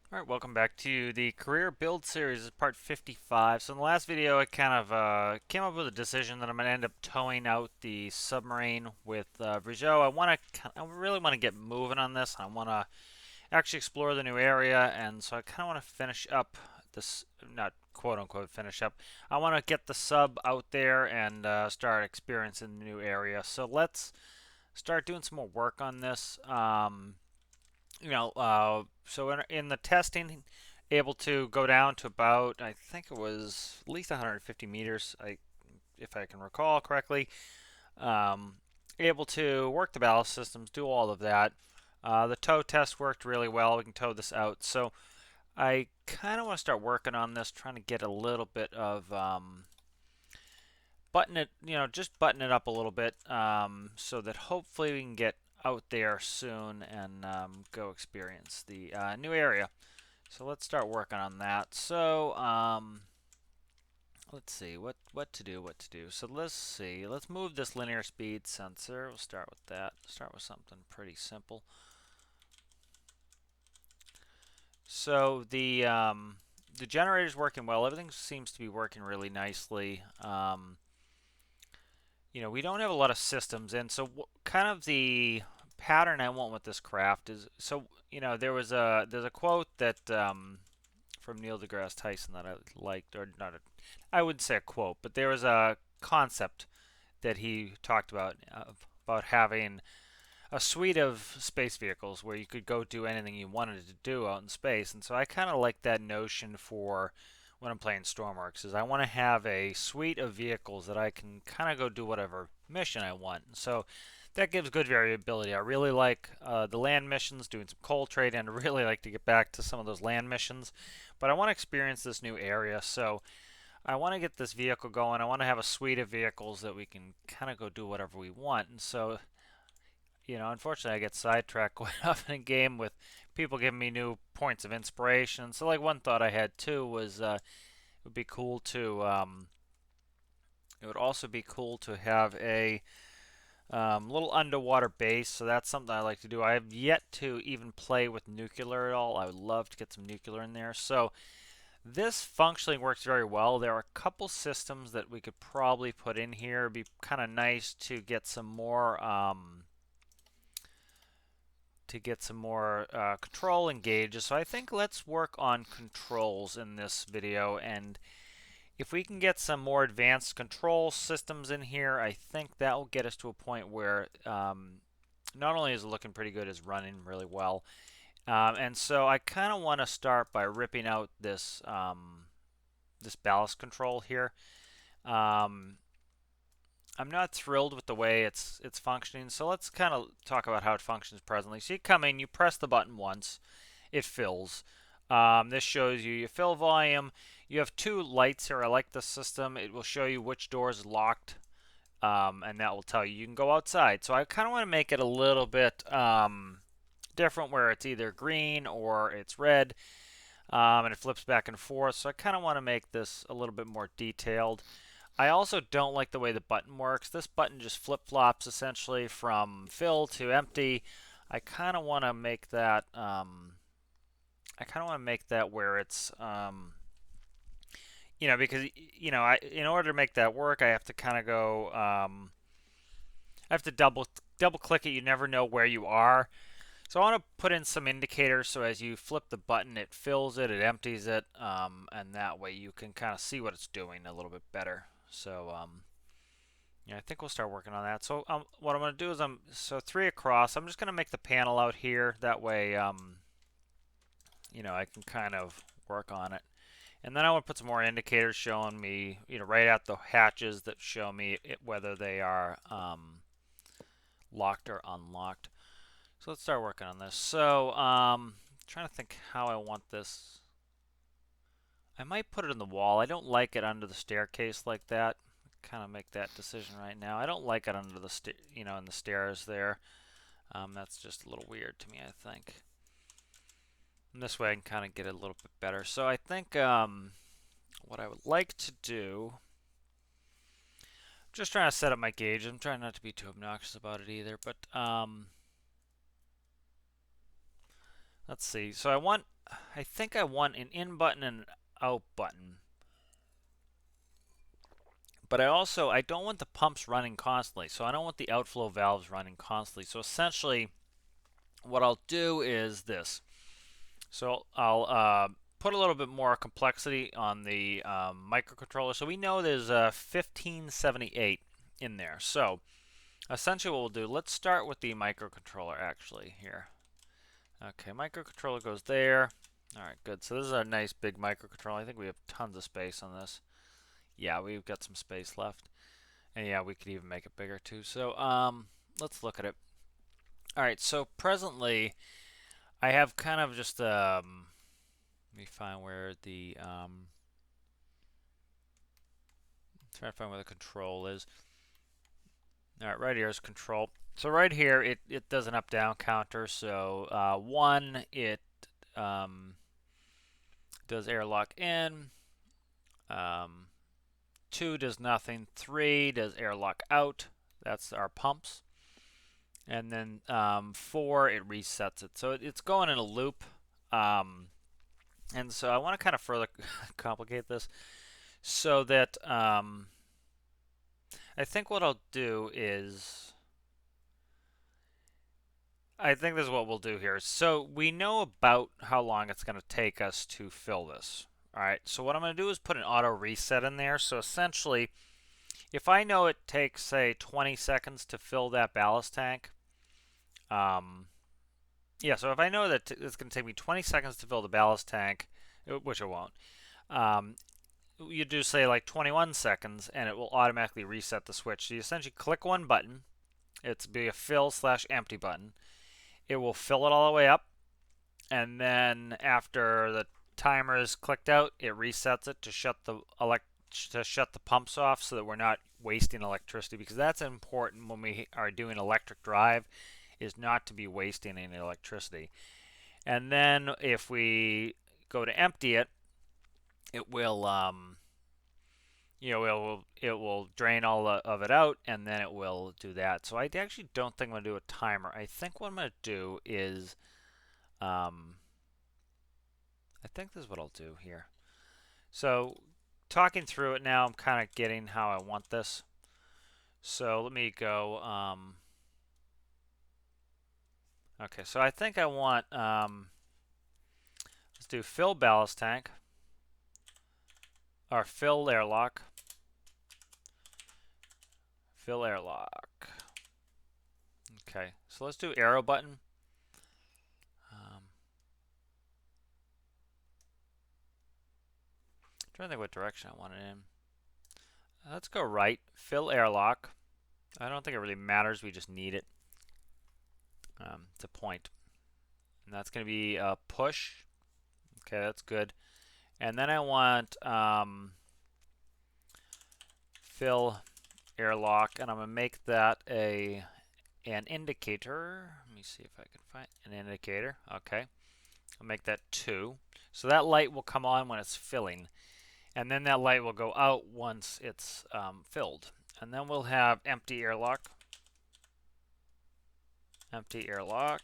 All right, welcome back to the career build series. This is part 55. So in the last video, I kind of came up with a decision that I'm going to end up towing out the submarine with Rizzo. I really want to get moving on this. I want to actually explore the new area, and so I kind of want to finish up this, not quote unquote finish up. I want to get the sub out there and start experiencing the new area. So let's start doing some more work on this. So in the testing, able to go down to about, I think it was at least 150 meters, if I can recall correctly. Um, Able to work the ballast systems, do all of that. The tow test worked really well. We can tow this out. So I kind of want to start working on this, trying to get a little bit of just button it up a little bit, so that hopefully we can get out there soon and go experience the new area. So let's start working on that. So let's see what to do. So let's see. Let's move this linear speed sensor. We'll start with that. Start with something pretty simple. So the generator's working well. Everything seems to be working really nicely. We don't have a lot of systems, and so kind of the pattern I want with this craft is there's a quote that from Neil deGrasse Tyson that I liked, or not I wouldn't say a quote, but there was a concept that he talked about having a suite of space vehicles where you could go do anything you wanted to do out in space. And so I kind of like that notion for when I'm playing Stormworks, is I want to have a suite of vehicles that I can kind of go do whatever mission I want. So that gives good variability. I really like the land missions, doing some coal trading, and I really like to get back to some of those land missions. But I want to experience this new area, so I want to get this vehicle going. I want to have a suite of vehicles that we can kind of go do whatever we want. And so unfortunately, I get sidetracked quite often in game with people giving me new points of inspiration. So, like, one thought I had too was it would be cool to it would also be cool to have a little underwater base. So that's something I like to do. I have yet to even play with nuclear at all. I would love to get some nuclear in there. So this functionally works very well. There are a couple systems that we could probably put in here. It'd be kind of nice to get some more. Control and gauges. So I think let's work on controls in this video, and if we can get some more advanced control systems in here, I think that will get us to a point where not only is it looking pretty good, it's running really well. And so I kind of want to start by ripping out this ballast control here. Um, I'm not thrilled with the way it's functioning, so let's kind of talk about how it functions presently. So you come in, you press the button once, it fills. This shows you your fill volume. You have two lights here. I like this system. It will show you which door is locked, and that will tell you can go outside. So I kind of want to make it a little bit different, where it's either green or it's red, and it flips back and forth. So I kind of want to make this a little bit more detailed. I also don't like the way the button works. This button just flip-flops essentially from fill to empty. I kind of want to make that where it's because in order to make that work, I have to kind of go I have to double click it. You never know where you are. So I want to put in some indicators, so as you flip the button, it fills it, it empties it, and that way you can kind of see what it's doing a little bit better. So I think we'll start working on that. So what I'm going to do is so 3 across. I'm just going to make the panel out here. That way, I can kind of work on it. And then I want to put some more indicators showing me, right at the hatches that show me whether they are locked or unlocked. So let's start working on this. So trying to think how I want this. I might put it in the wall. I don't like it under the staircase like that. Kind of make that decision right now. I don't like it under the in the stairs there. That's just a little weird to me, I think. And this way I can kind of get it a little bit better. So I think what I would like to do, I'm just trying to set up my gauge. I'm trying not to be too obnoxious about it either, but let's see. So I want I think I want an in button and an out button. But I don't want the pumps running constantly, so I don't want the outflow valves running constantly. So essentially, what I'll do is this. So I'll put a little bit more complexity on the microcontroller. So we know there's a 1578 in there. So essentially what we'll do, let's start with the microcontroller actually here. Okay, microcontroller goes there. All right, good. So this is a nice big microcontroller. I think we have tons of space on this. Yeah, we've got some space left. And yeah, we could even make it bigger too. So let's look at it. All right, so presently I have kind of just let me find where the trying to find where the control is. All right, right here is control. So right here it does an up down counter. So 1 it does airlock in. 2 does nothing. 3 does airlock out. That's our pumps. And then 4 it resets it. So it's going in a loop. And so I want to kind of further complicate this so that I think what I'll do is I think this is what we'll do here. So we know about how long it's going to take us to fill this. All right, so what I'm going to do is put an auto reset in there. So essentially, if I know it takes, say, 20 seconds to fill that ballast tank, yeah, so if I know that it's going to take me 20 seconds to fill the ballast tank, which it won't, you do say like 21 seconds and it will automatically reset the switch. So you essentially click one button. It's be a fill/empty button. It will fill it all the way up, and then after the timer is clicked out, it resets it to shut the pumps off so that we're not wasting electricity, because that's important when we are doing electric drive, is not to be wasting any electricity. And then if we go to empty it, it will it will drain all of it out, and then it will do that. So I actually don't think I'm going to do a timer. I think what I'm going to do is, I think this is what I'll do here. So talking through it now, I'm kind of getting how I want this. So let me go, okay, so I think I want, let's do fill ballast tank, or fill airlock. Fill airlock. Okay, so let's do arrow button. Trying to think what direction I want it in. Let's go right. Fill airlock. I don't think it really matters. We just need it. It's a point. And that's going to be a push. Okay, that's good. And then I want fill airlock, and I'm going to make that an indicator. Let me see if I can find an indicator. Okay. I'll make that 2. So that light will come on when it's filling. And then that light will go out once it's filled. And then we'll have empty airlock. Empty airlock.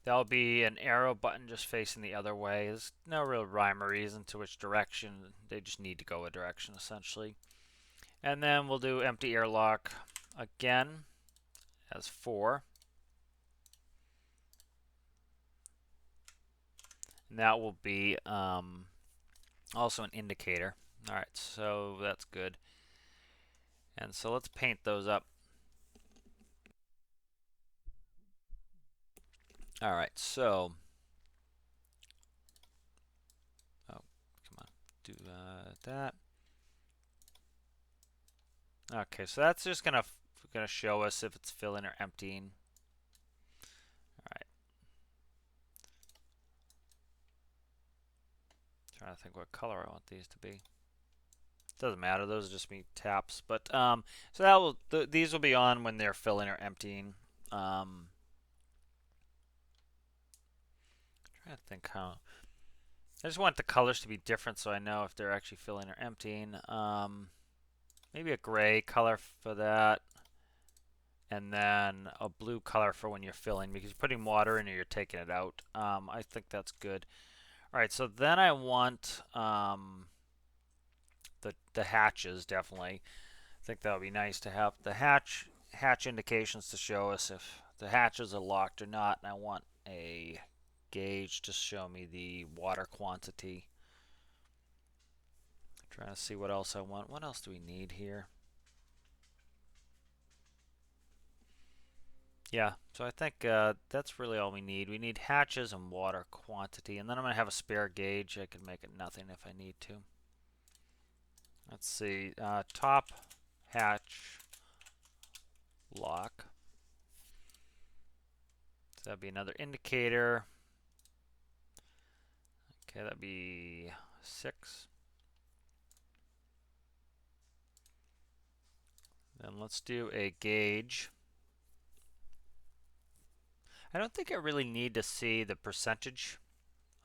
That'll be an arrow button just facing the other way. There's no real rhyme or reason to which direction. They just need to go a direction, essentially. And then we'll do empty airlock again as 4. And that will be also an indicator. All right, so that's good. And so let's paint those up. All right, so oh, come on, do that. Okay, so that's just gonna show us if it's filling or emptying. All right. Trying to think what color I want these to be. Doesn't matter; those are just me taps. But so that will these will be on when they're filling or emptying. Trying to think how. I just want the colors to be different so I know if they're actually filling or emptying. Maybe a gray color for that. and then a blue color for when you're filling, because you're putting water in or you're taking it out. I think that's good. All right, so then I want the hatches, definitely. I think that would be nice to have the hatch indications to show us if the hatches are locked or not, and I want a gauge to show me the water quantity. Trying to see what else I want. What else do we need here? Yeah, so I think that's really all we need. We need hatches and water quantity, and then I'm going to have a spare gauge. I can make it nothing if I need to. Let's see, top hatch lock. So that'd be another indicator. Okay, that'd be 6. Then let's do a gauge. I don't think I really need to see the percentage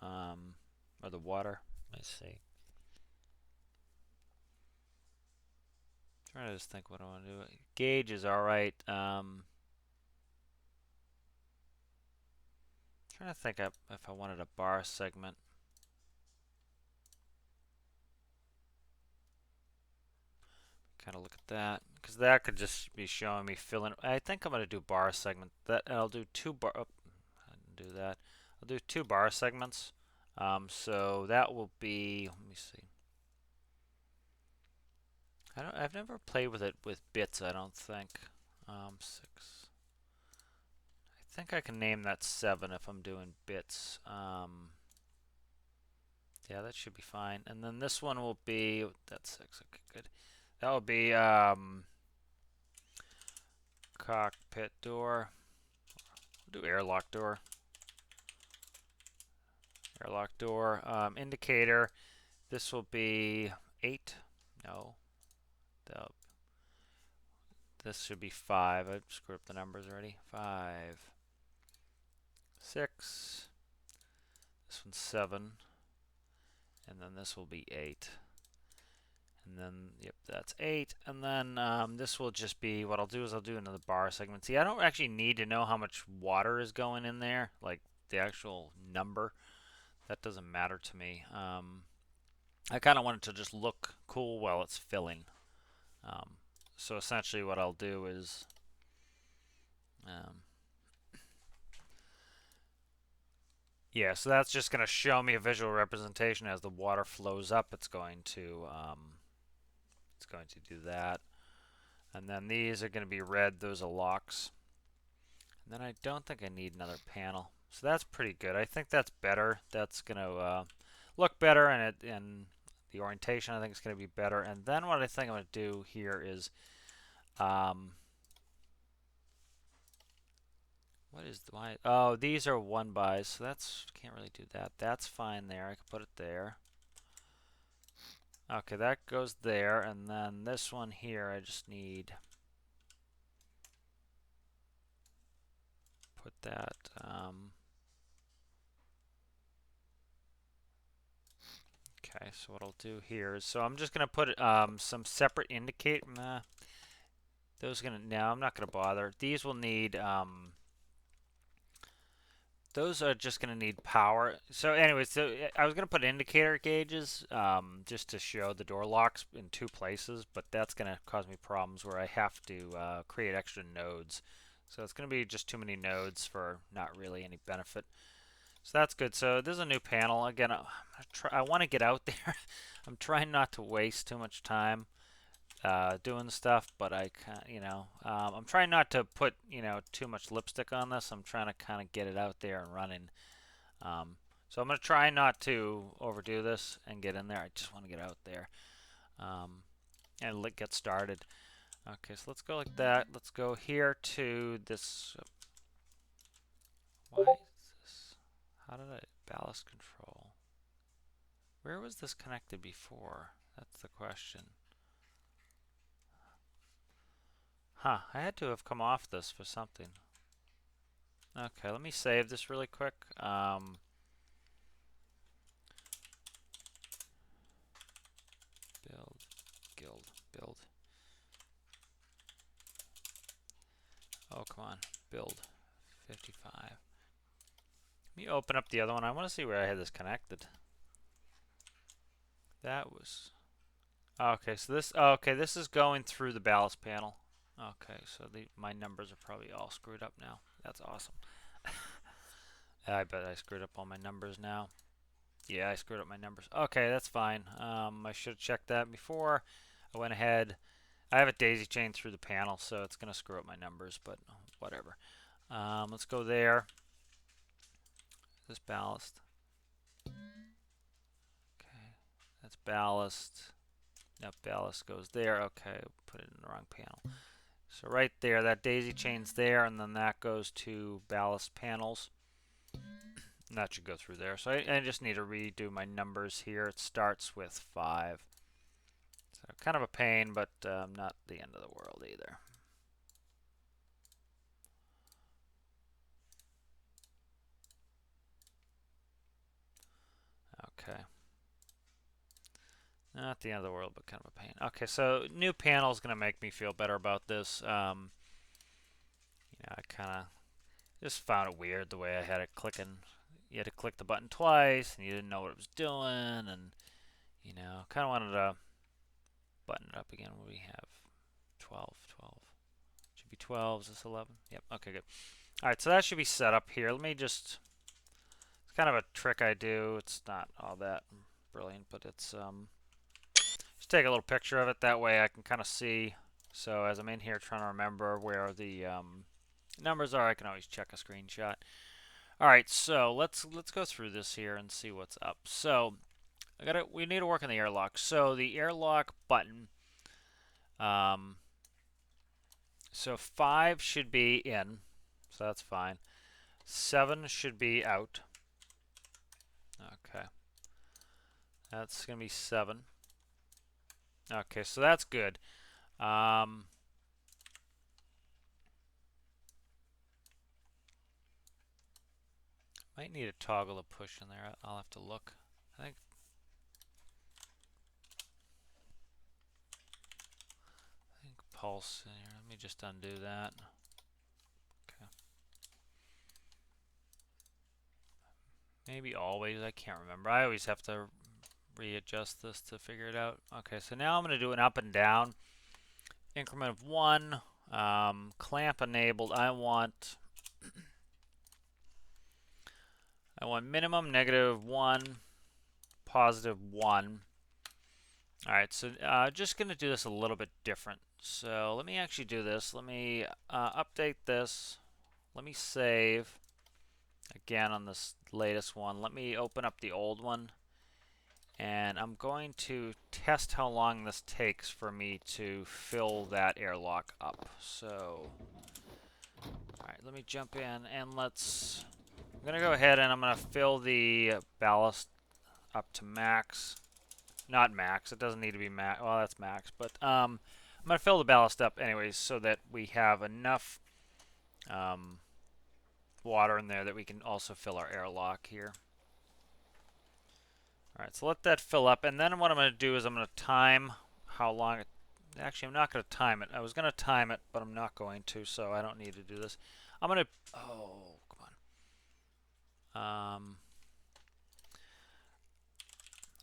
or the water. Let's see. Trying to just think what I want to do. Gauge is all right. Trying to think if I wanted a bar segment. Kind of look at that, because that could just be showing me filling. I think I'm going to do bar segment. That I'll do 2 bar. Oh, I didn't do that. I'll do 2 bar segments. So that will be. Let me see. I've never played with it with bits. I don't think. 6. I think I can name that 7 if I'm doing bits. Yeah, that should be fine. And then this one will be. That's 6. Okay, good. That will be cockpit door. We'll do airlock door. Airlock door. Indicator. This will be 8. No. This should be 5. I screwed up the numbers already. 5. 6. This one's 7. And then this will be 8. And then, yep, that's 8. And then this will just be, what I'll do is I'll do another bar segment. See, I don't actually need to know how much water is going in there, like the actual number. That doesn't matter to me. I kind of want it to just look cool while it's filling. So essentially what I'll do is yeah, so that's just going to show me a visual representation as the water flows up. It's going to do that. And then these are going to be red. Those are locks. And then I don't think I need another panel. So that's pretty good. I think that's better. That's going to look better, and the orientation I think is going to be better. And then what I think I'm going to do here is what is why? Oh, these are 1-bys, so that's can't really do that. That's fine there. I can put it there. Okay, that goes there, and then this one here, I just need put that. Okay, so what I'll do here is, so I'm just gonna put some separate indicate. Those gonna no, I'm not gonna bother. These will need those are just going to need power. So anyway, so I was going to put indicator gauges just to show the door locks in 2 places, but that's going to cause me problems where I have to create extra nodes. So it's going to be just too many nodes for not really any benefit. So that's good. So this is a new panel. Again, I want to get out there. I'm trying not to waste too much time doing stuff, but I can't, I'm trying not to put, too much lipstick on this. I'm trying to kind of get it out there and running. So I'm going to try not to overdo this and get in there. I just want to get out there and get started. Okay, so let's go like that. Let's go here to this. Why is this? How did I ballast control? Where was this connected before? That's the question. Huh, I had to have come off this for something. Okay, let me save this really quick. Build, guild, build. Oh, come on. Build 55. Let me open up the other one. I want to see where I had this connected. That was... Okay, so this... Okay, this is going through the ballast panel. Okay, so my numbers are probably all screwed up now. That's awesome. I bet I screwed up all my numbers now. Yeah, I screwed up my numbers. Okay, that's fine. I should have checked that before. I went ahead. I have it daisy chained through the panel, so it's going to screw up my numbers, but whatever. Let's go there. This ballast. Okay, that's ballast. Yep, ballast goes there. Okay, put it in the wrong panel. So right there, that daisy chain's there, and then that goes to ballast panels. And that should go through there. So I just need to redo my numbers here. It starts with 5. So kind of a pain, but not the end of the world either. Okay. Not the end of the world, but kind of a pain. Okay, so new panel is going to make me feel better about this. I kind of just found it weird the way I had it clicking. You had to click the button twice, and you didn't know what it was doing, and kind of wanted to button it up again. What do we have? 12. Should be 12. Is this 11? Yep. Okay, good. All right, so that should be set up here. Let me just... It's kind of a trick I do. It's not all that brilliant, but it's... Just take a little picture of it. That way I can kind of see. So as I'm in here trying to remember where the numbers are, I can always check a screenshot. All right, so let's go through this here and see what's up. So we need to work on the airlock. So the airlock button. So 5 should be in, so that's fine. 7 should be out. Okay, that's gonna be 7. Okay, so that's good. Might need a toggle to push in there. I'll have to look. I think pulse in here. Let me just undo that. Okay. Maybe always. I can't remember. I always have to readjust this to figure it out. Okay, so now I'm going to do an up and down. Increment of 1. Clamp enabled. I want minimum -1, +1. Alright, so just going to do this a little bit different. So let me actually do this. Let me update this. Let me save again on this latest one. Let me open up the old one. And I'm going to test how long this takes for me to fill that airlock up. So, alright, let me jump in and I'm going to go ahead and I'm going to fill the ballast up to max. Not max, it doesn't need to be max. Well, that's max, but I'm going to fill the ballast up anyways so that we have enough water in there that we can also fill our airlock here. Alright, so let that fill up, and then what I'm going to do is I'm going to time how long it... Actually, I'm not going to time it. I was going to time it, but I'm not going to, so I don't need to do this. I'm going to... Oh, come on.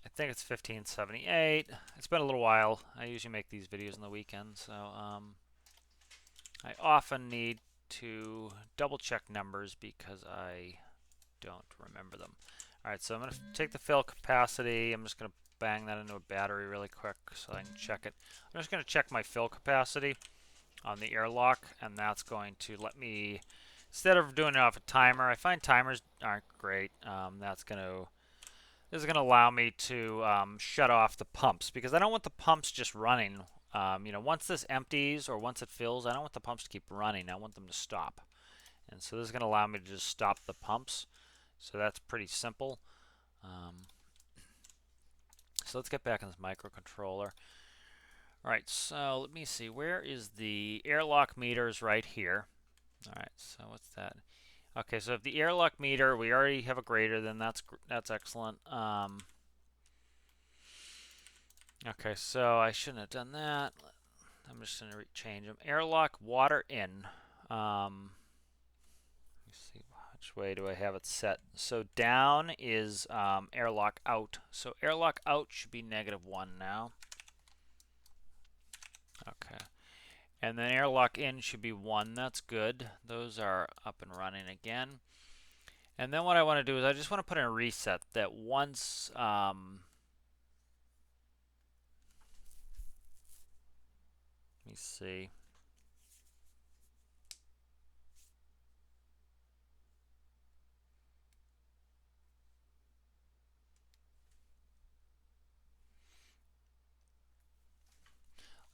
I think it's 1578. It's been a little while. I usually make these videos on the weekend, so I often need to double check numbers because I don't remember them. Alright, so I'm going to take the fill capacity. I'm just going to bang that into a battery really quick so I can check it. I'm just going to check my fill capacity on the airlock, and that's going to let me, instead of doing it off a timer, I find timers aren't great. This is going to allow me to shut off the pumps because I don't want the pumps just running. Once this empties or once it fills, I don't want the pumps to keep running. I want them to stop. And so this is going to allow me to just stop the pumps. So that's pretty simple. So let's get back in this microcontroller. Alright, so let me see. Where is the airlock meters? Right here. Alright, so what's that? Okay, so if the airlock meter, we already have a greater than, that's excellent. Okay, so I shouldn't have done that. I'm just going to change them. Airlock water in. Let me see, which way do I have it set? So down is airlock out. So airlock out should be -1 now. Okay. And then airlock in should be 1. That's good. Those are up and running again. And then what I want to do is I just want to put in a reset that once let me see.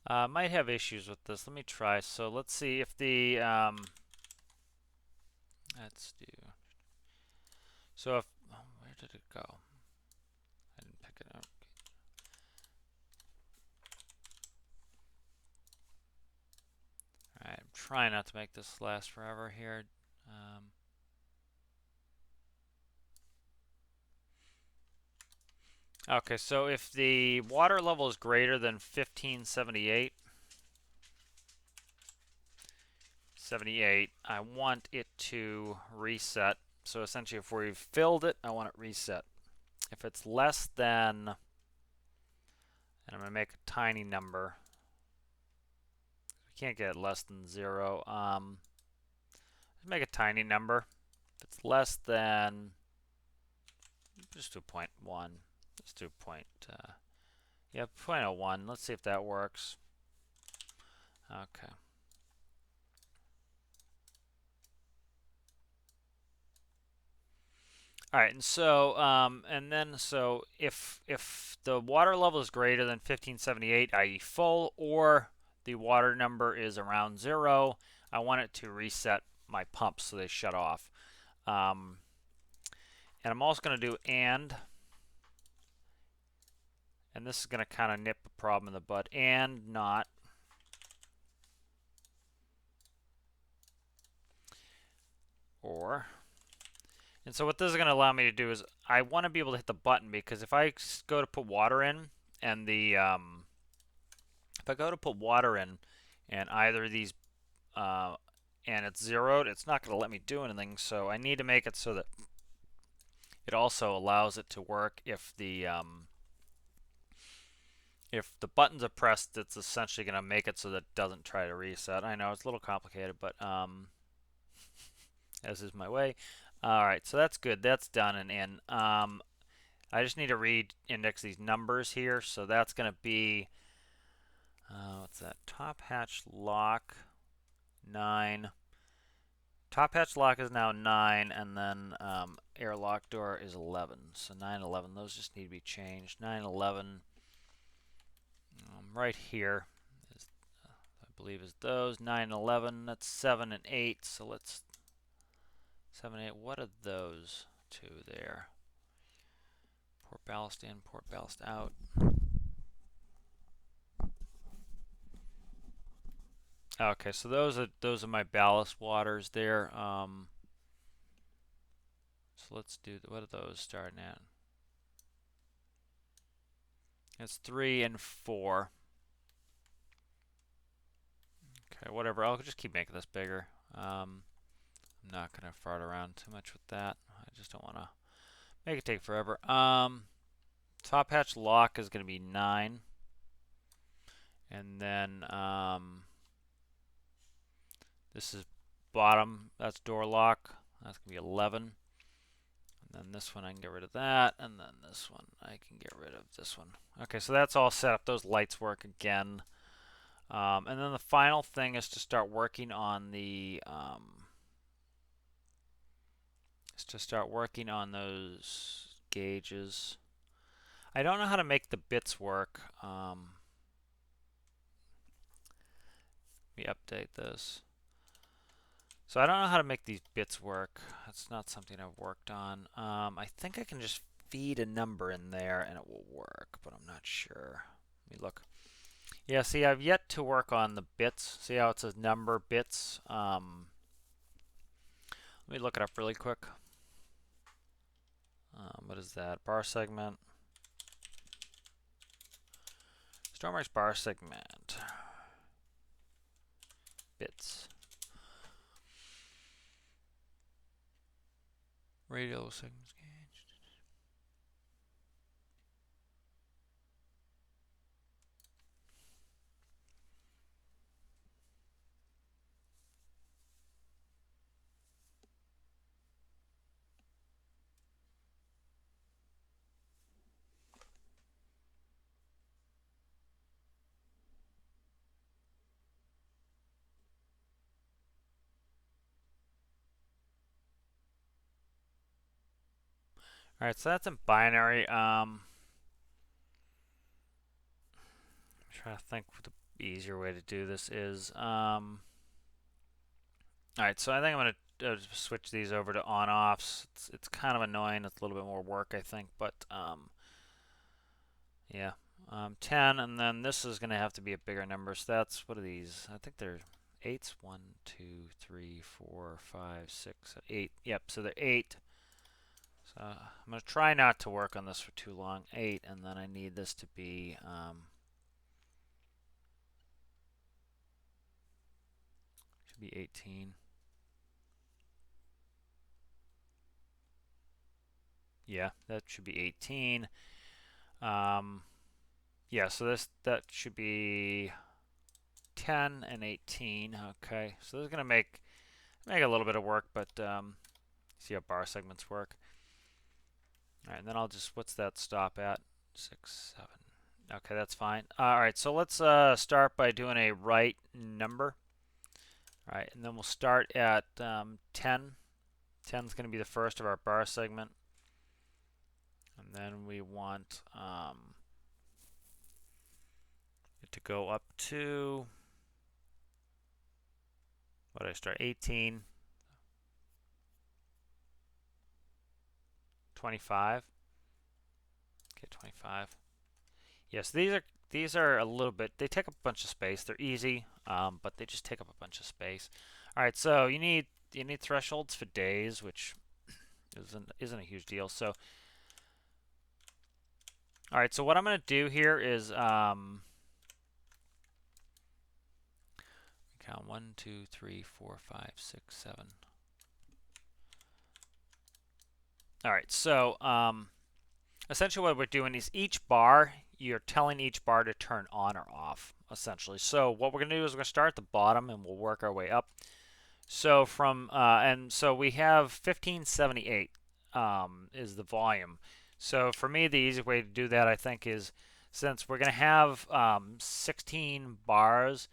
Might have issues with this. Let me try. So let's see if the let's do. So if where did it go? I didn't pick it up. All right, I'm trying not to make this last forever here. Okay, so if the water level is greater than 1578, I want it to reset. So essentially, if we've filled it, I want it reset. If it's less than, and I'm going to make a tiny number. We can't get less than 0. Let's make a tiny number. If it's less than, just do 0.1. Let's do yeah, 0.01. Let's see if that works. Okay. All right, and so so if the water level is greater than 1578, i.e. full, or the water number is around 0, I want it to reset my pumps so they shut off. And I'm also going to do and this is going to kind of nip a problem in the bud, and not. Or. And so what this is going to allow me to do is I want to be able to hit the button, because if I go to put water in and the if I go to put water in and either of these and it's zeroed, it's not going to let me do anything. So I need to make it so that it also allows it to work if the buttons are pressed. It's essentially going to make it so that it doesn't try to reset. I know it's a little complicated, but as is my way. All right, so that's good. That's done. And I just need to re-index these numbers here. So that's going to be, what's that? Top hatch lock 9. Top hatch lock is now 9, and then airlock door is 11. So 9, 11. Those just need to be changed. 9, 11. Right here is, I believe, is those 9, 11. That's 7 and 8. So let's 7, 8. What are those two there? Port ballast in, port ballast out. Okay, so those are my ballast waters there. So let's do what are those starting at? It's 3 and 4. Okay, whatever. I'll just keep making this bigger. I'm not gonna fart around too much with that. I just don't want to make it take forever. Top hatch lock is gonna be 9, and then this is bottom. That's door lock. That's gonna be 11. And then this one I can get rid of that, and then this one I can get rid of this one. Okay, so that's all set up. Those lights work again. And then the final thing is to start working on the those gauges. I don't know how to make the bits work. Let me update this. So I don't know how to make these bits work. That's not something I've worked on. I think I can just feed a number in there and it will work, but I'm not sure. Let me look. Yeah, see, I've yet to work on the bits. See how it says number bits? Let me look it up really quick. What is that? Bar segment. Stormworks bar segment. Bits. Radial segments gauge. All right, so that's in binary. I'm trying to think what the easier way to do this is. All right, so I think I'm going to switch these over to on-offs. It's kind of annoying. It's a little bit more work, I think, but yeah. 10, and then this is going to have to be a bigger number. So that's, what are these? I think they're 8s. 1, 2, 3, 4, 5, 6, 8. Yep, so they're 8. So I'm going to try not to work on this for too long. 8, and then I need this to be should be 18. Yeah, that should be 18. Yeah, so that should be 10 and 18. Okay, so this is gonna make a little bit of work, but see how bar segments work. All right, and then I'll just, what's that stop at? 6, 7. Okay, that's fine. All right, so let's start by doing a right number. All right, and then we'll start at 10. 10 is going to be the first of our bar segment. And then we want it to go up to, what did I start? 18. 25. Okay, 25. Yes, these are a little bit, they take up a bunch of space. They're easy, but they just take up a bunch of space. All right, so you need thresholds for days, which isn't a huge deal. So all right, so what I'm going to do here is count 1, 2, 3, 4, 5, 6, 7. All right, so essentially what we're doing is each bar, you're telling each bar to turn on or off, essentially. So what we're going to do is we're going to start at the bottom and we'll work our way up. So from and so we have 1578 is the volume. So for me, the easy way to do that, I think, is since we're going to have 16 bars,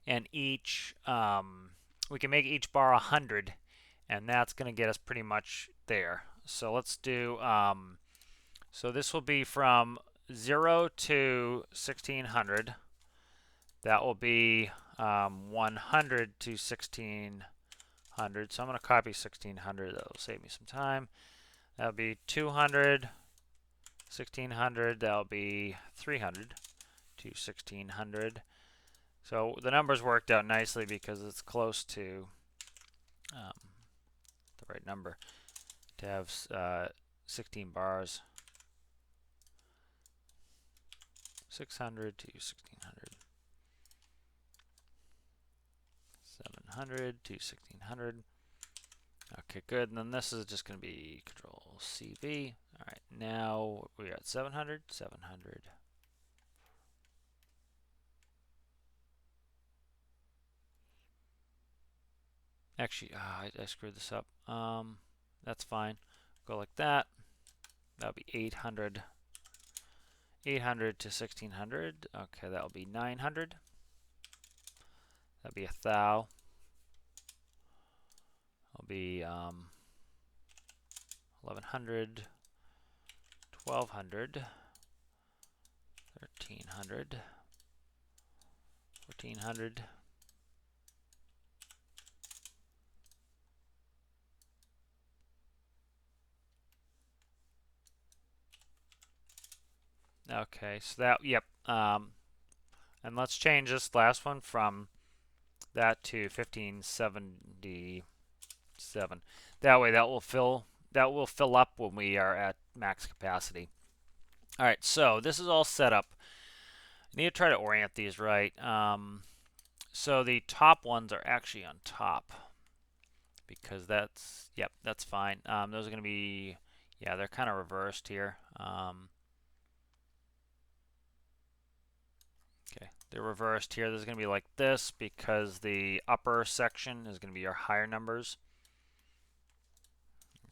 and each we can make each bar 100, and that's going to get us pretty much there. So let's do so this will be from 0 to 1600. That will be 100 to 1600. So I'm going to copy 1600. That'll save me some time. That'll be 200, 1600. That'll be 300 to 1600. So the numbers worked out nicely because it's close to the right number to have 16 bars. 600 to 1600. 700 to 1600. Okay, good. And then this is just going to be Control CV. All right, now we're at 700, 700. Actually, I screwed this up. That's fine. Go like that. That'll be 800. 800 to 1600. Okay, that'll be 900. That'll be 1,000. That'll be 1100, 1200, 1300, 1400. Okay, so that, yep. And let's change this last one from that to 1577. That way that will fill up when we are at max capacity. All right, so this is all set up. I need to try to orient these right. So the top ones are actually on top. because that's, yep, that's fine. Those are going to be, yeah, they're kind of reversed here. Okay, they're reversed here. There's going to be like this because the upper section is going to be your higher numbers.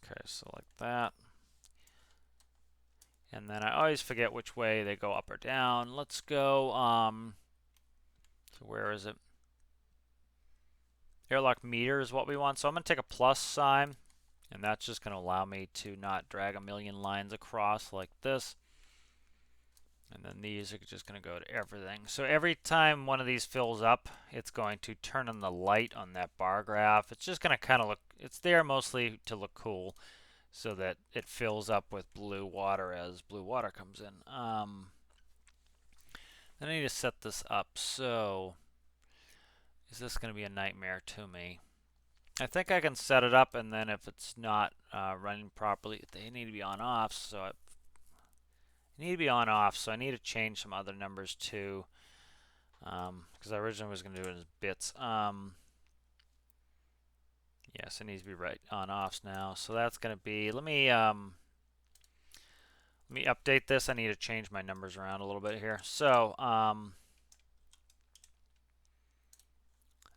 Okay, so like that. And then I always forget which way they go, up or down. Let's go, so where is it? Airlock meter is what we want. So I'm going to take a plus sign, and that's just going to allow me to not drag a million lines across like this. And then these are just going to go to everything. So every time one of these fills up, it's going to turn on the light on that bar graph. It's just going to kind of look, it's there mostly to look cool, so that it fills up with blue water as blue water comes in. Then I need to set this up. So is this going to be a nightmare to me? I think I can set it up, and then if it's not running properly, they need to be on off. So I need to be on off. So I need to change some other numbers too, because I originally was going to do it as bits. Yes, it needs to be right on offs now. So that's going to be. Let me update this. I need to change my numbers around a little bit here. So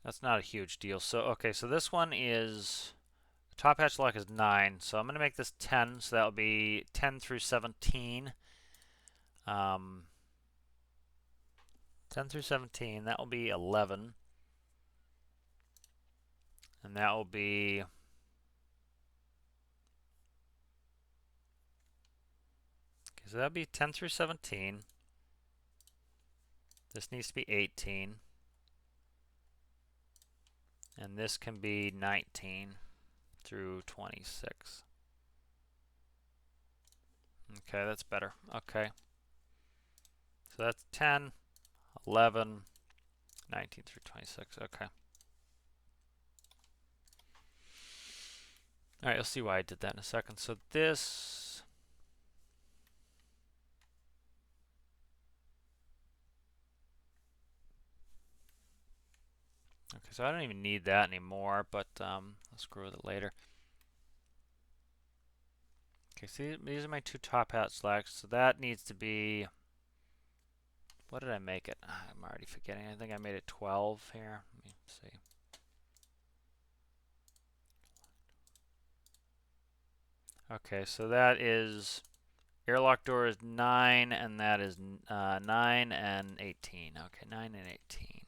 that's not a huge deal. So okay, so this one is top hatch lock is 9. So I'm going to make this 10. So that will be 10 through 17. 10 through 17. That will be 11. And that will be so that'll be 10 through 17. This needs to be 18. And this can be 19 through 26. Okay, that's better. Okay. So that's 10, 11, 19 through 26. Okay. All right, you'll see why I did that in a second. So this... Okay, so I don't even need that anymore, but I'll screw with it later. Okay, see, these are my two top hat slacks. So that needs to be... What did I make it? I'm already forgetting. I think I made it 12 here. Let me see. Okay, so that is... Airlock door is 9, and that is 9 and 18. Okay, 9 and 18.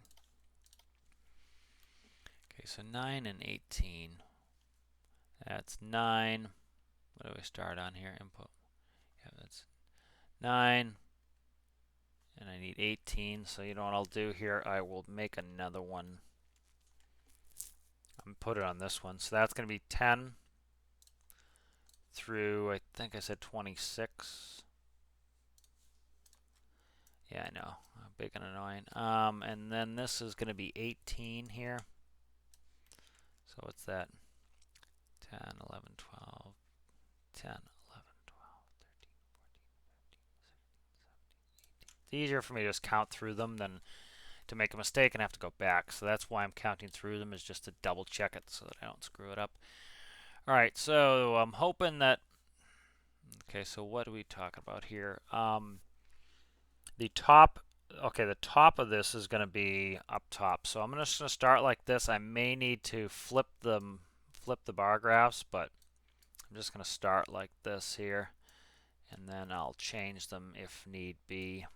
Okay, so 9 and 18. That's 9. What do we start on here? Input. Yeah, that's 9. And I need 18. So you know what I'll do here? I will make another one. I'm put it on this one. So that's going to be 10 through, I think I said 26. Yeah, I know. Big and annoying. And then this is going to be 18 here. So what's that? 10, 11, 12, 10, 11, 12, 13, 14, 15, 16, 17, 18. It's easier for me to just count through them than to make a mistake and have to go back. So that's why I'm counting through them, is just to double check it so that I don't screw it up. All right, so I'm hoping that... Okay, so what are we talking about here? The top... Okay, the top of this is going to be up top. So I'm just going to start like this. I may need to flip the bar graphs, but I'm just going to start like this here, and then I'll change them if need be.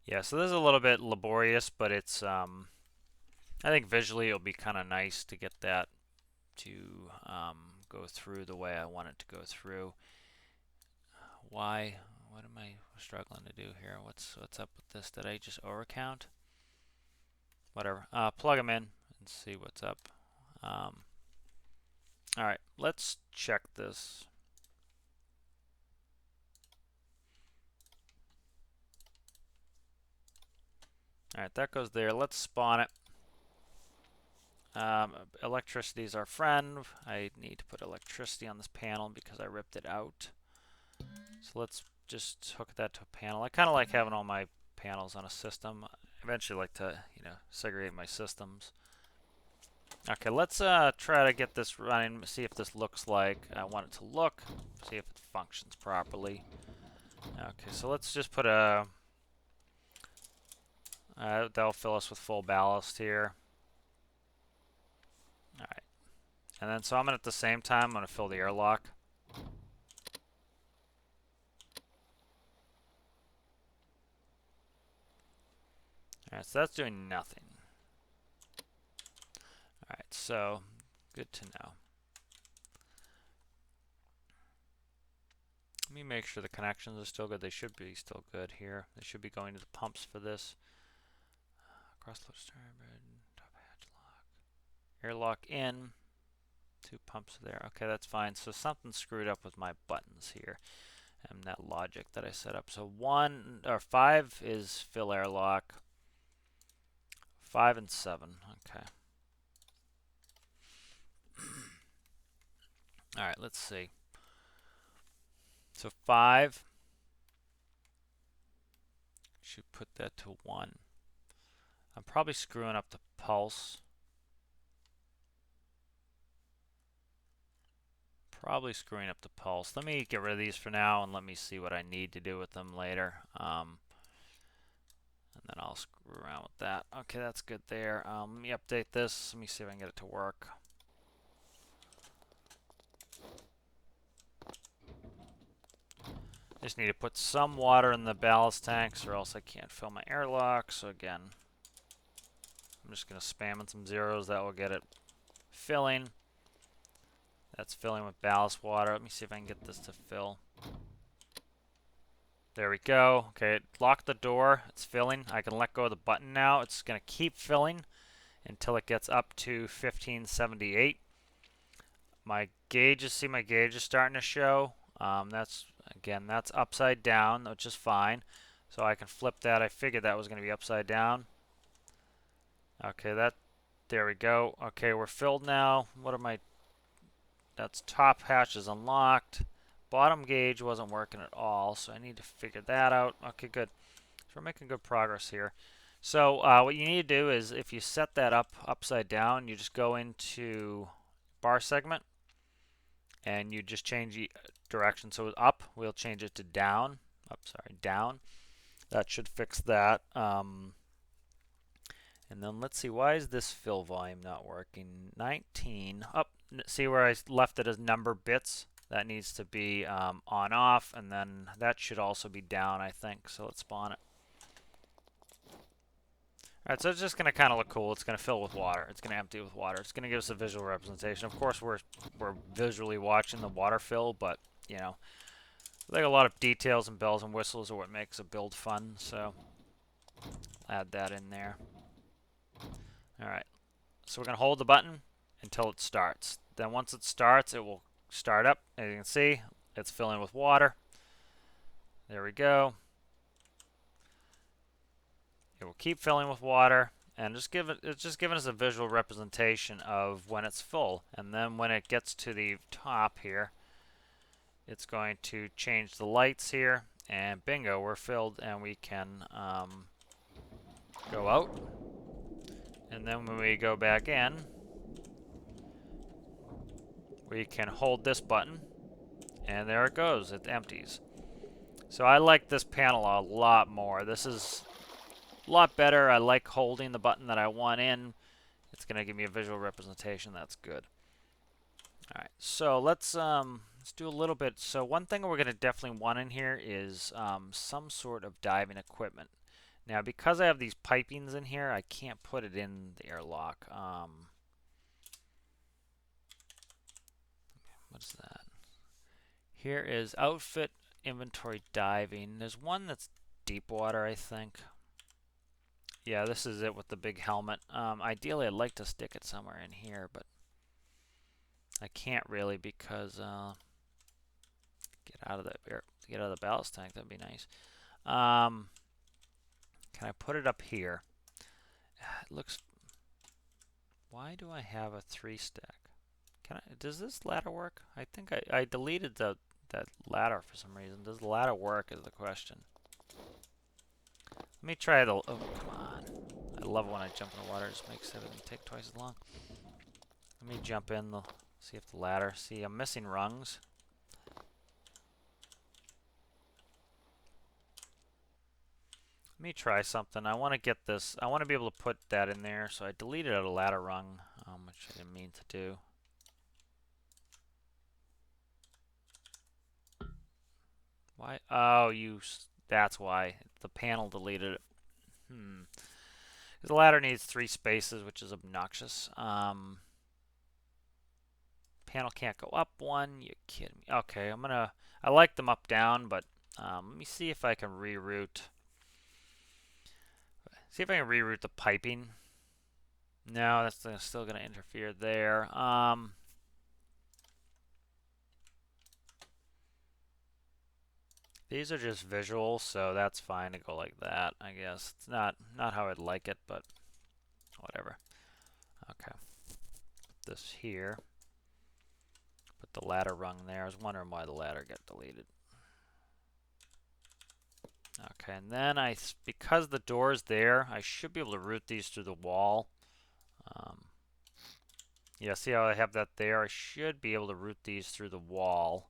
Yeah, so this is a little bit laborious, but it's I think visually it'll be kind of nice to get that to go through the way I want it to go through. Why? What am I struggling to do here? What's up with this? Did I just overcount? Whatever. Plug them in and see what's up. All right, let's check this. All right, that goes there. Let's spawn it. Electricity is our friend. I need to put electricity on this panel because I ripped it out. So let's just hook that to a panel. I kind of like having all my panels on a system. eventually like to, segregate my systems. Okay, let's try to get this running, see if this looks like I want it to look, see if it functions properly. Okay, so let's just put a... that'll fill us with full ballast here. Alright. And then, so I'm going to, at the same time, I'm going to fill the airlock. Alright, so that's doing nothing. Alright, so, good to know. Let me make sure the connections are still good. They should be still good here. They should be going to the pumps for this. Crossload starboard, top hatch lock. Airlock in. 2 pumps there. Okay, that's fine. So something screwed up with my buttons here and that logic that I set up. So 1 or 5 is fill airlock. 5 and 7. Okay. All right, let's see. So 5 should put that to 1. I'm probably screwing up the pulse. Probably screwing up the pulse. Let me get rid of these for now and let me see what I need to do with them later. And then I'll screw around with that. Okay, that's good there. Let me update this. Let me see if I can get it to work. Just need to put some water in the ballast tanks or else I can't fill my airlock. So again, I'm just going to spam in some zeros. That will get it filling. That's filling with ballast water. Let me see if I can get this to fill. There we go. Okay, lock the door. It's filling. I can let go of the button now. It's going to keep filling until it gets up to 1578. My gauges, see my gauge is starting to show. That's upside down, which is fine. So I can flip that. I figured that was going to be upside down. Okay, there we go. Okay, we're filled now. What am I? That's top hatch is unlocked. Bottom gauge wasn't working at all, so I need to figure that out. Okay, good. So we're making good progress here. So what you need to do is if you set that up upside down, you just go into bar segment and you just change the direction. So up, we'll change it to down. Down. That should fix that. And then let's see, why is this fill volume not working? 19. Up. See where I left it as number bits? That needs to be on off, and then that should also be down, I think. So let's spawn it. Alright, so it's just going to kind of look cool. It's going to fill with water. It's going to empty with water. It's going to give us a visual representation. Of course, we're visually watching the water fill, but, I think a lot of details and bells and whistles are what makes a build fun, so add that in there. Alright, so we're going to hold the button until it starts. Then once it starts, it will start up. As you can see, it's filling with water. There we go. It will keep filling with water, and it's just giving us a visual representation of when it's full. And then when it gets to the top here, it's going to change the lights here, and bingo, we're filled, and we can go out. And then when we go back in, we can hold this button, and there it goes. It empties. So I like this panel a lot more. This is a lot better. I like holding the button that I want in. It's going to give me a visual representation. That's good. All right, so let's do a little bit. So one thing we're going to definitely want in here is some sort of diving equipment. Now, because I have these pipings in here, I can't put it in the airlock. What's that? Here is outfit, inventory, diving. There's one that's deep water, I think. Yeah, this is it with the big helmet. Ideally, I'd like to stick it somewhere in here, but I can't really because get out of the ballast tank. That'd be nice. Can I put it up here? It looks. Why do I have a 3-stack? Does this ladder work? I think I deleted that ladder for some reason. Does the ladder work is the question. Let me try the... Oh, come on. I love when I jump in the water. It just makes everything take twice as long. Let me jump in, see if the ladder... See, I'm missing rungs. Let me try something. I want to get this... I want to be able to put that in there, so I deleted a ladder rung, which I didn't mean to do. Why? Oh, that's why. The panel deleted it. The ladder needs 3 spaces, which is obnoxious. Panel can't go up 1. You kidding me? Okay, I like them up down, but let me see if I can reroute. See if I can reroute the piping. No, that's still going to interfere there. These are just visual, so that's fine to go like that, I guess. It's not how I'd like it, but whatever. Okay. Put this here. Put the ladder rung there. I was wondering why the ladder got deleted. Okay, and then because the door's there, I should be able to route these through the wall. Yeah, see how I have that there? I should be able to route these through the wall.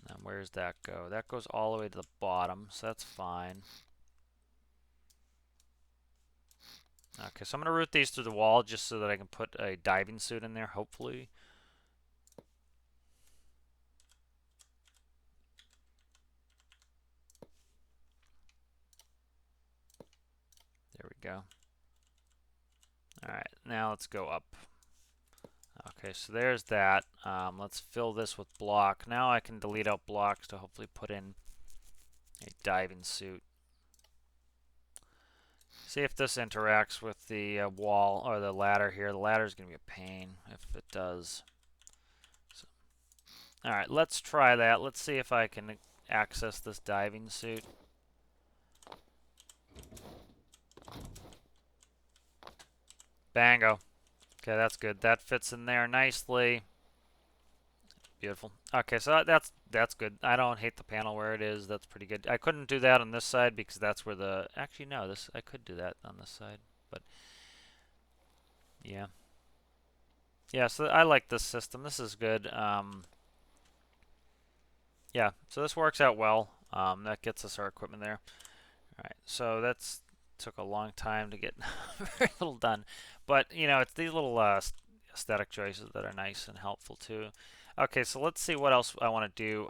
And where's that go? That goes all the way to the bottom, so that's fine. Okay, so I'm going to route these through the wall just so that I can put a diving suit in there, hopefully. There we go. Alright, now let's go up. Okay, so there's that. Let's fill this with block. Now I can delete out blocks to hopefully put in a diving suit. See if this interacts with the wall or the ladder here. The ladder is going to be a pain if it does. So, alright, let's try that. Let's see if I can access this diving suit. Bango. Okay, that's good. That fits in there nicely. Beautiful. Okay, so that's good. I don't hate the panel where it is. That's pretty good. I couldn't do that on this side because that's where the... Actually, no. I could do that on this side, but... Yeah. Yeah, so I like this system. This is good. Yeah, so this works out well. That gets us our equipment there. All right, so that's took a long time to get very little done. But, you know, it's these little aesthetic choices that are nice and helpful too. Okay, so let's see what else I want to do.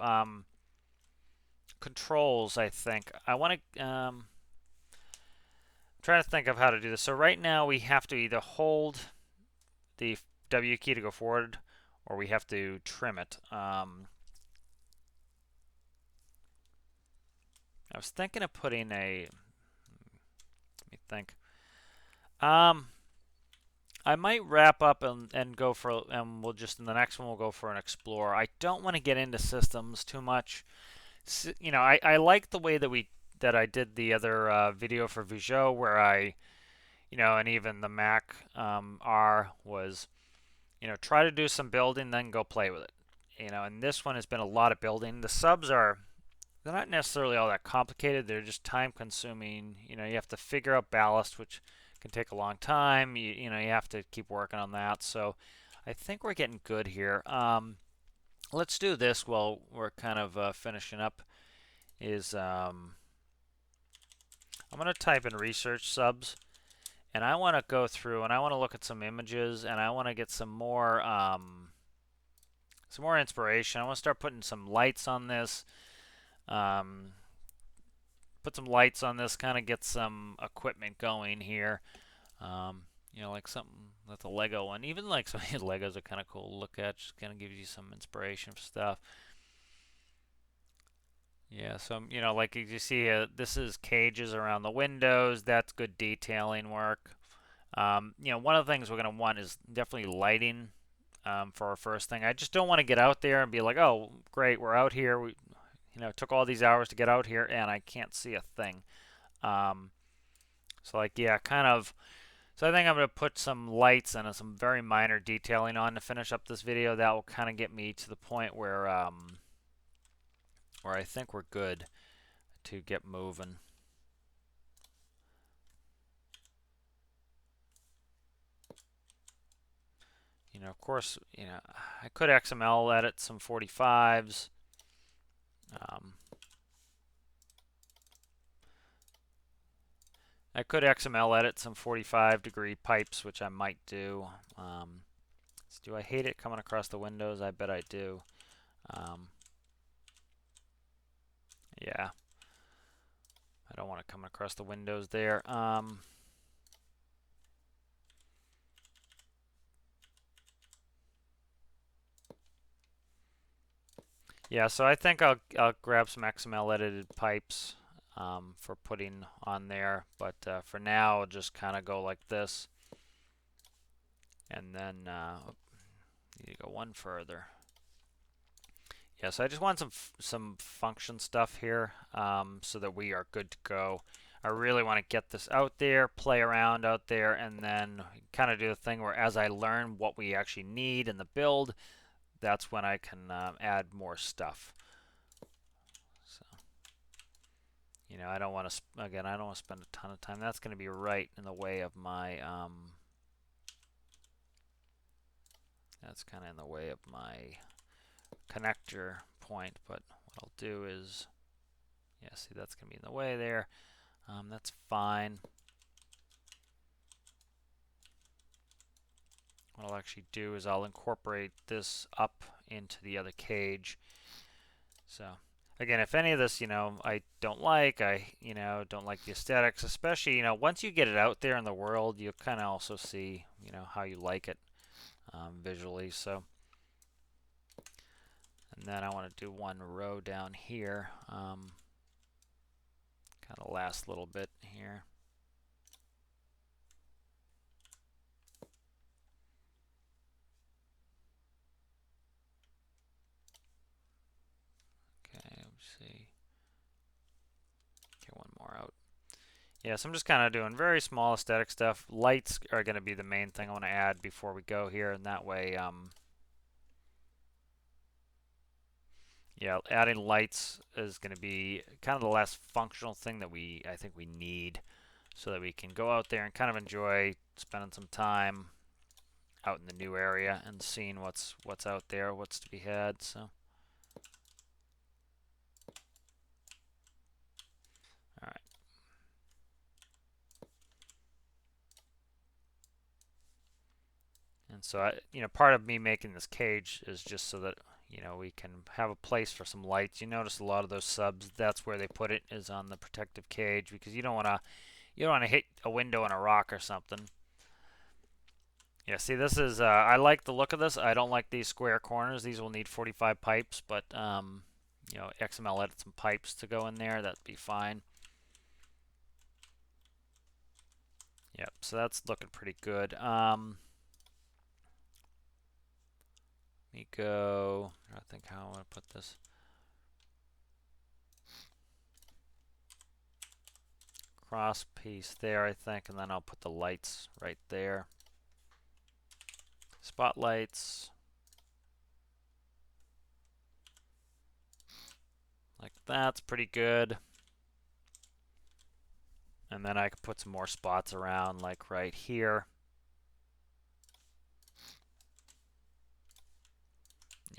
Controls, I think. I want to... I'm trying to think of how to do this. So right now we have to either hold the W key to go forward or we have to trim it. I was thinking of putting a... Let me think. I might wrap up and go for, and we'll just, in the next one, we'll go for an Explorer. I don't want to get into systems too much. You know, I like the way that I did the other video for Visual, where you know, and even the Mac R was, you know, try to do some building, then go play with it. You know, and this one has been a lot of building. The subs they're not necessarily all that complicated. They're just time consuming. You know, you have to figure out ballast, which can take a long time. You know, you have to keep working on that. So I think we're getting good here. Let's do this while we're kind of finishing up. I'm going to type in research subs, and I want to go through and I want to look at some images, and I want to get some more inspiration. I want to start putting some lights on this. Put some lights on this, kind of get some equipment going here. You know, like something with a Lego one. Even like some of these Legos are kind of cool to look at. Just kind of gives you some inspiration for stuff. Yeah, so, you know, like you see, this is cages around the windows. That's good detailing work. You know, one of the things we're going to want is definitely lighting for our first thing. I just don't want to get out there and be like, oh, great, we're out here. You know, it took all these hours to get out here, and I can't see a thing. So, like, yeah, kind of. So I think I'm going to put some lights and some very minor detailing on to finish up this video. That will kind of get me to the point where I think we're good to get moving. of course, I could XML edit some 45s. I could XML edit some 45-degree pipes, which I might do. Do I hate it coming across the windows? I bet I do. Yeah, I don't want it coming across the windows there. Yeah, so I think I'll grab some XML edited pipes for putting on there, but for now I'll just kind of go like this, and then need to go one further. Yeah, so I just want some function stuff here so that we are good to go. I really want to get this out there, play around out there, and then kind of do the thing where as I learn what we actually need in the build, that's when I can add more stuff. So, I don't want to, again, I don't want to spend a ton of time. That's going to be right in the way of my, that's kind of in the way of my connector point, but what I'll do is, yeah, see, that's going to be in the way there. That's fine. What I'll actually do is I'll incorporate this up into the other cage. So again, if any of this, I don't like, don't like the aesthetics, especially, once you get it out there in the world, you kind of also see, how you like it visually. So, and then I want to do one row down here, kind of last little bit here. Okay, let's see. Get one more out. Yeah, so I'm just kind of doing very small aesthetic stuff. Lights are going to be the main thing I want to add before we go here, and that way, yeah, adding lights is going to be kind of the last functional thing that I think we need so that we can go out there and kind of enjoy spending some time out in the new area and seeing what's out there, what's to be had. So, all right. And so, part of me making this cage is just so that, we can have a place for some lights. You notice a lot of those subs, that's where they put it, is on the protective cage, because you don't want to hit a window and a rock or something. Yeah, see, this is, I like the look of this. I don't like these square corners. These will need 45 pipes, but, XML edit some pipes to go in there. That'd be fine. Yep, so that's looking pretty good. Let me go, I think how I want to put this. Cross piece there, I think, and then I'll put the lights right there. Spotlights. Like that's pretty good. And then I can put some more spots around, like right here.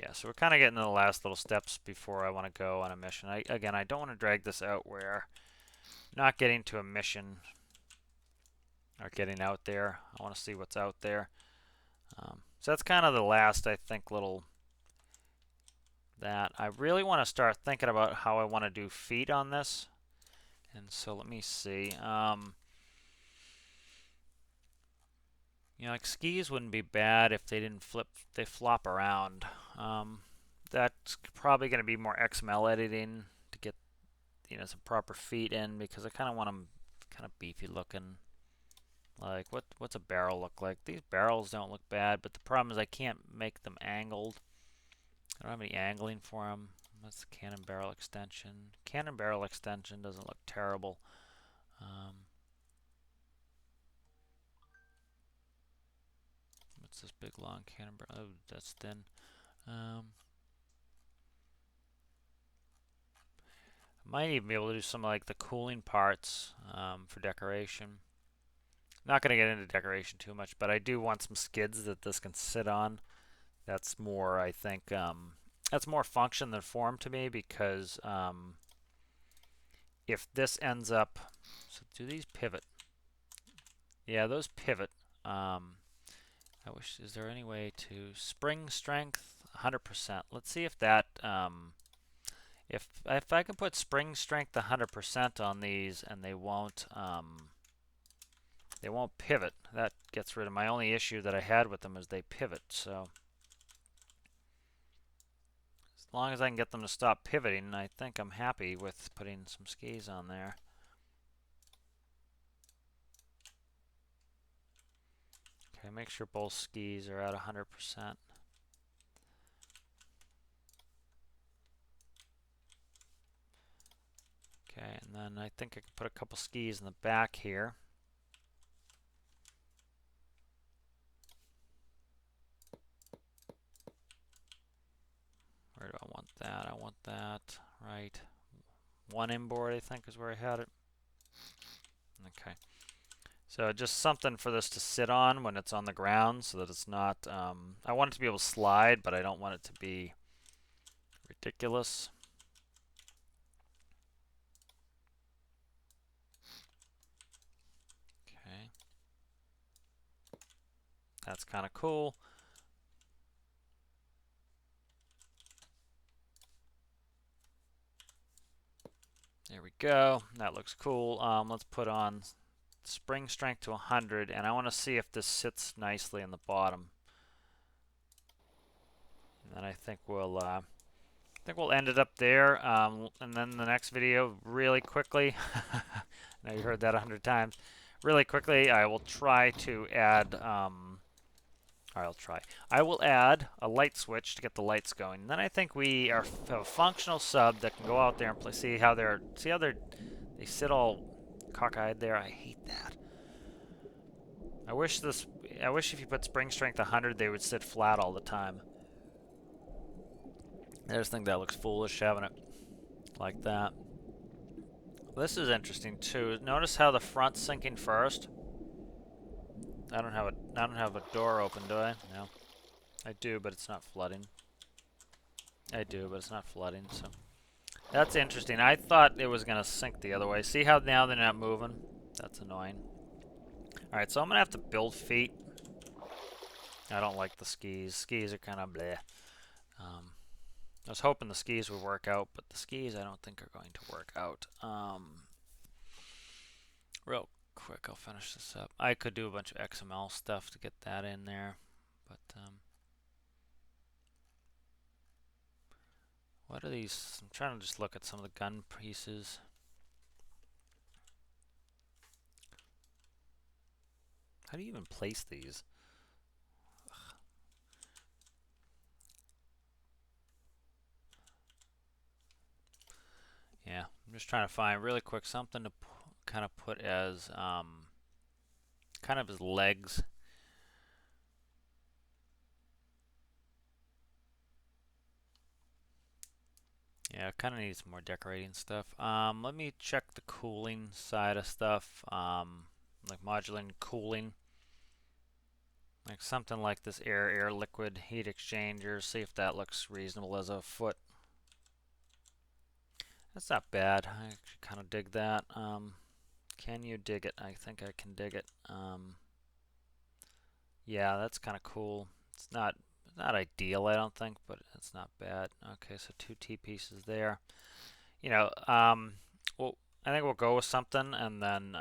Yeah, so we're kind of getting to the last little steps before I want to go on a mission. Again, I don't want to drag this out where not getting to a mission or getting out there. I want to see what's out there. So that's kind of the last, I think, little that. I really want to start thinking about how I want to do feet on this. And so let me see. Like skis wouldn't be bad if they didn't they flop around. That's probably going to be more XML editing to get, some proper feet in, because I kind of want them kind of beefy looking. Like, what's a barrel look like? These barrels don't look bad, but the problem is I can't make them angled. I don't have any angling for them. That's the cannon barrel extension. Cannon barrel extension doesn't look terrible. What's this big long cannon barrel? Oh, that's thin. Might even be able to do some like the cooling parts for decoration. Not going to get into decoration too much, but I do want some skids that this can sit on. That's more, I think, that's more function than form to me because if this ends up, so do these pivot? Yeah, those pivot. I wish, is there any way to spring strength 100%? Let's see if that, if I can put spring strength 100% on these and they won't pivot. That gets rid of my only issue that I had with them is they pivot. So as long as I can get them to stop pivoting, I think I'm happy with putting some skis on there. Okay, make sure both skis are at 100%. Okay, and then I think I can put a couple skis in the back here. Where do I want that? I want that right. One inboard, I think, is where I had it. Okay. So just something for this to sit on when it's on the ground so that it's not, I want it to be able to slide, but I don't want it to be ridiculous. Okay. That's kind of cool. There we go. That looks cool. Let's put on spring strength to 100, and I want to see if this sits nicely in the bottom. And then I think we'll end it up there. And then the next video, really quickly. Now you heard that 100 times. Really quickly, I will try to add. I will add a light switch to get the lights going. And then I think we have a functional sub that can go out there and play. See how they sit all cockeyed there. I hate that. I wish if you put spring strength 100, they would sit flat all the time. I just think that looks foolish having it like that. This is interesting too. Notice how the front's sinking first. I don't have a door open, do I? No. I do, but it's not flooding. I do, but it's not flooding, so that's interesting. I thought it was gonna sink the other way. See how now they're not moving? That's annoying. Alright, so I'm gonna have to build feet. I don't like the skis. Skis are kind of bleh. I was hoping the skis would work out, but the skis I don't think are going to work out. Real quick, I'll finish this up. I could do a bunch of XML stuff to get that in there, but what are these? I'm trying to just look at some of the gun pieces. How do you even place these? Ugh. Yeah, I'm just trying to find really quick something to kind of put as kind of his legs. Yeah, kind of needs more decorating stuff. Let me check the cooling side of stuff. Like modular cooling. Like something like this air liquid heat exchanger. See if that looks reasonable as a foot. That's not bad. I actually kind of dig that. Can you dig it? I think I can dig it. Yeah, that's kind of cool. It's not ideal, I don't think, but it's not bad. Okay, so 2 T pieces there. You know, well, I think we'll go with something, and then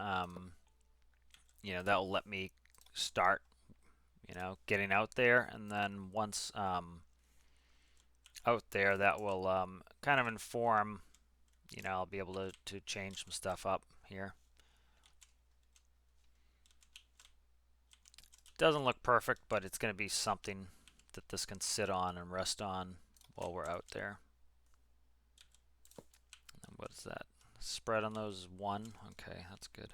you know, that will let me start, you know, getting out there, and then once out there, that will kind of inform, you know, I'll be able to change some stuff up here. Doesn't look perfect, but it's going to be something that this can sit on and rest on while we're out there. And what is that? Spread on those is 1. Okay, that's good.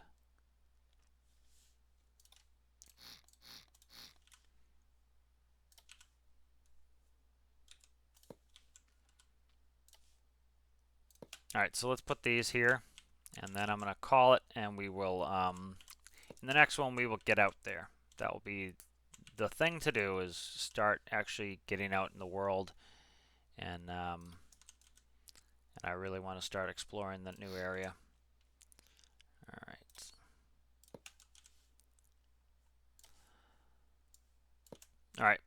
All right, so let's put these here, and then I'm going to call it, and we will, in the next one we will get out there. That will be the thing to do, is start actually getting out in the world, and I really want to start exploring that new area. All right. All right.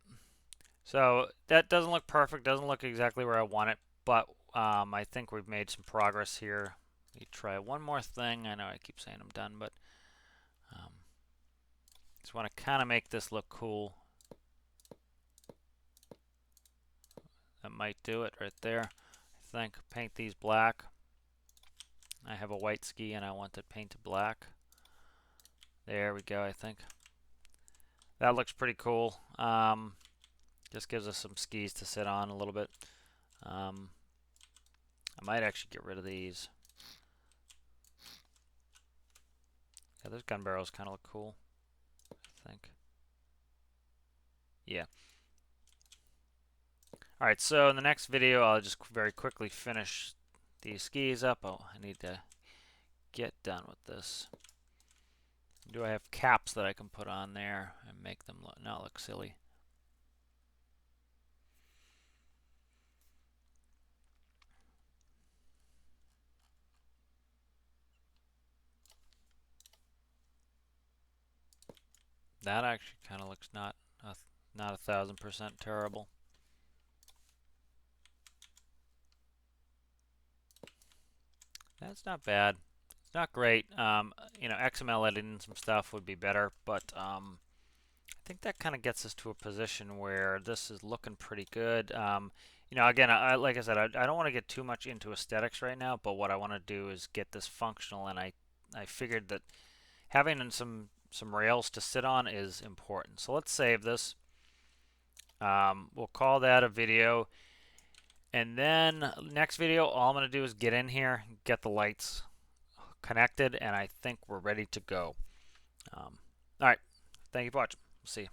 So that doesn't look perfect, doesn't look exactly where I want it, but I think we've made some progress here. Let me try one more thing. I know I keep saying I'm done, but just want to kind of make this look cool. That might do it right there. I think paint these black. I have a white ski and I want it painted black. There we go, I think. That looks pretty cool. Just gives us some skis to sit on a little bit. I might actually get rid of these. Yeah, those gun barrels kind of look cool, I think. Yeah. Alright, so in the next video, I'll just very quickly finish these skis up. Oh, I need to get done with this. Do I have caps that I can put on there and make them not look silly? That actually kind of looks not 1,000% terrible. That's not bad. It's not great. You know, XML editing some stuff would be better, but I think that kind of gets us to a position where this is looking pretty good. You know, again, like I said, I don't want to get too much into aesthetics right now, but what I want to do is get this functional, and I figured that having some rails to sit on is important. So let's save this. We'll call that a video. And then next video, all I'm going to do is get in here, get the lights connected, and I think we're ready to go. All right. Thank you for watching. See you.